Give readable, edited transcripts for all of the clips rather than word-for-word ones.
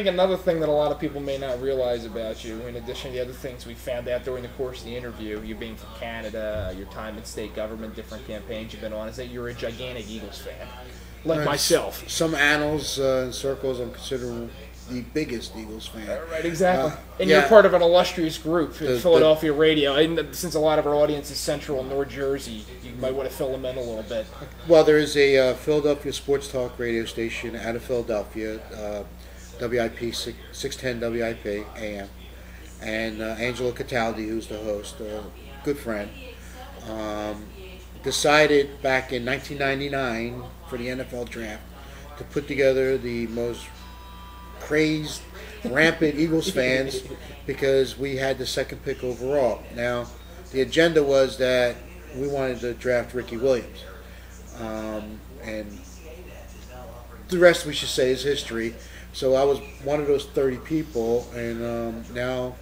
think another thing that a lot of people may not realize about you, in addition to the other things we found out during the course of the interview, you being from Canada, your time in state government, different campaigns you've been on, is that you're a gigantic Eagles fan, like myself. Some annals and circles, I'm considered the biggest Eagles fan. Right, exactly. And yeah. you're part of an illustrious group in Philadelphia radio. And since a lot of our audience is central and North Jersey, you might want to fill them in a little bit. Well, there is a Philadelphia sports talk radio station out of Philadelphia, WIP 610 WIP AM, and Angelo Cataldi, who's the host, a good friend, decided back in 1999 for the NFL draft to put together the most crazed, rampant Eagles fans because we had the second pick overall. Now, the agenda was that we wanted to draft Ricky Williams, and the rest we should say is history. So I was one of those 30 people, and now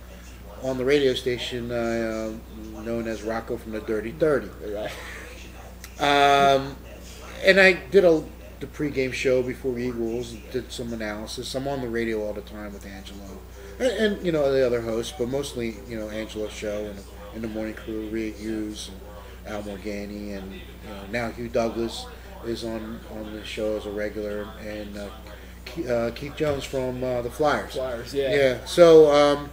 on the radio station known as Rocco from the Dirty 30. And I did the pregame show before Eagles, did some analysis. I'm on the radio all the time with Angelo, and you know the other hosts, but mostly Angelo's show and in the morning crew, Rhea Hughes and Al Morgani, and now Hugh Douglas is on the show as a regular, and Keith Jones from the Flyers. Flyers, yeah. Yeah. So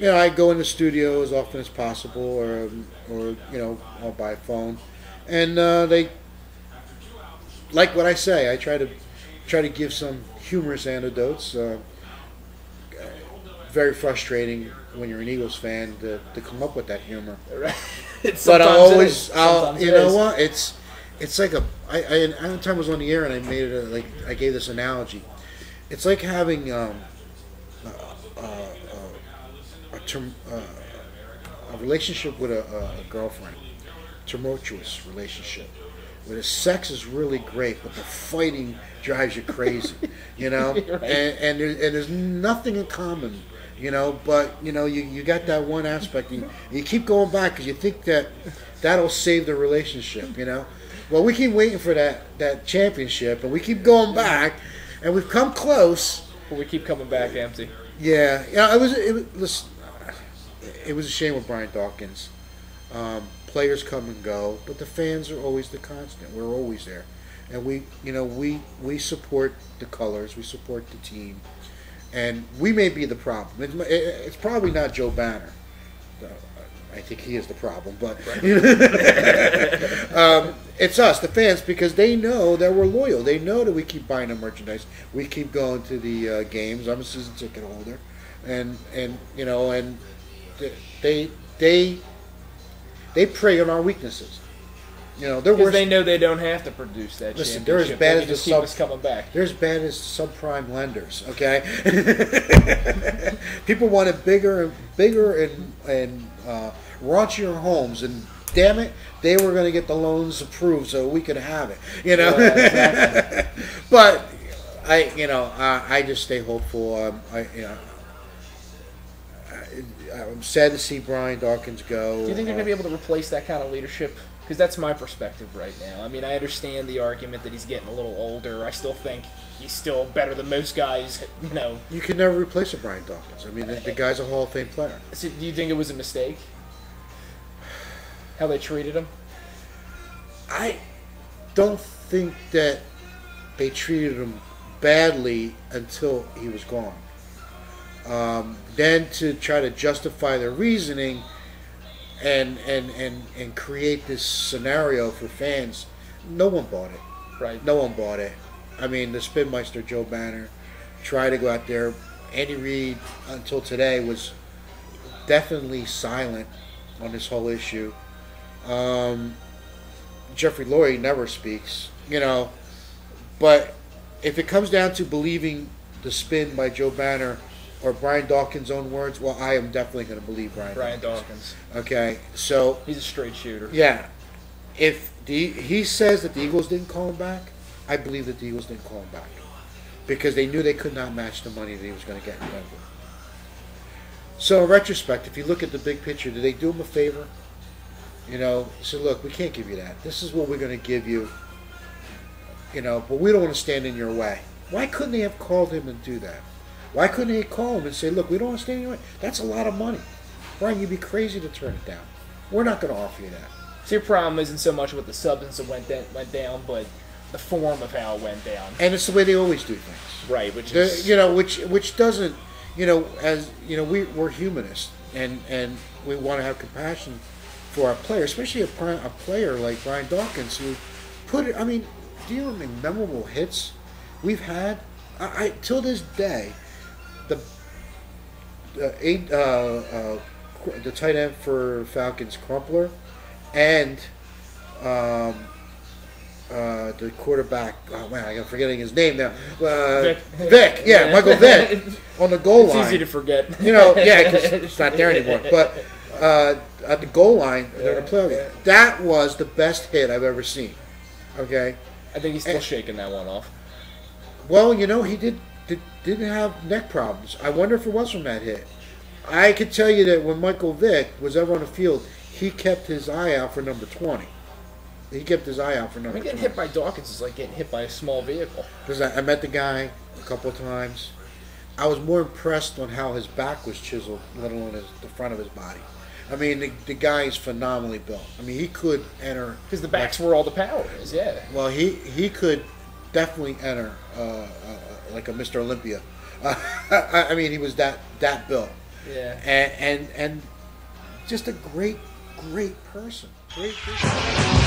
I go in the studio as often as possible, or or by phone, and they like what I say. I try to give some humorous anecdotes. Very frustrating when you're an Eagles fan to come up with that humor. But you know what? It's like one time I was on the air and I made it I gave this analogy. It's like having a relationship with a girlfriend, tumultuous relationship, where the sex is really great, but the fighting drives you crazy, right. and there's nothing in common, but you got that one aspect, and you keep going back because you think that'll save the relationship, Well, we keep waiting for that championship, and we keep going back, and we've come close. But we keep coming back empty. Yeah, it was a shame with Brian Dawkins. Players come and go, but the fans are always the constant. We're always there, and we support the colors, we support the team, and we may be the problem. It's probably not Joe Banner. I think he is the problem, but it's us, the fans, because they know that we're loyal. They know that we keep buying the merchandise. We keep going to the games. I'm a season ticket holder, and they prey on our weaknesses. Because they know they don't have to produce that Listen, championship. they're as bad as keep us coming back. They're as bad as subprime lenders. Okay, people wanted bigger and raunchier homes, and damn it, they were going to get the loans approved so we could have it. Yeah, exactly. But I just stay hopeful. I'm sad to see Brian Dawkins go. Do you think they're going to be able to replace that kind of leadership? Because that's my perspective right now. I mean, I understand the argument that he's getting a little older. I still think he's still better than most guys, You can never replace a Brian Dawkins. I mean, the guy's a Hall of Fame player. So do you think it was a mistake? How they treated him? I don't think that they treated him badly until he was gone. Then to try to justify their reasoning and create this scenario for fans, no one bought it. Right. No one bought it. I mean, the Spinmeister, Joe Banner, tried to go out there. Andy Reid, until today, was definitely silent on this whole issue. Jeffrey Lurie never speaks, But if it comes down to believing the spin by Joe Banner or Brian Dawkins' own words, well, I am definitely going to believe Brian Dawkins. Okay, so he's a straight shooter. Yeah, if he says that the Eagles didn't call him back, I believe that the Eagles didn't call him back because they knew they could not match the money that he was going to get in Denver. So in retrospect, if you look at the big picture, did they do him a favor? Say, look, we can't give you that. This is what we're going to give you. But we don't want to stand in your way. Why couldn't they have called him and do that? Why couldn't they call him and say, look, we don't understand you. That's a lot of money. Brian, you'd be crazy to turn it down. We're not going to offer you that. So your problem isn't so much with the substance that went down, but the form of how it went down. And it's the way they always do things. Right, which is... Which doesn't, as, we're humanists, and we want to have compassion for our player, especially a player like Brian Dawkins, who do you know how many memorable hits we've had? I till this day, the tight end for Falcons, Crumpler, and the quarterback. Oh man, I'm forgetting his name now. Vic, yeah, Michael Vick on the goal line. It's easy to forget. Because it's not there anymore. But at the goal line, they're in a playoff game. That was the best hit I've ever seen. Okay. I think he's still shaking that one off. Well, he didn't have neck problems. I wonder if it was from that hit. I could tell you that when Michael Vick was ever on the field, he kept his eye out for number 20. He kept his eye out for number 20. Getting hit by Dawkins is like getting hit by a small vehicle. Because I met the guy a couple of times. I was more impressed on how his back was chiseled, let alone the front of his body. I mean, the guy is phenomenally built. I mean, he could enter... Because the back's where all the power is, yeah. Well, he could definitely enter like a Mr. Olympia. I mean, he was that built. Yeah. And just a great person. Great person.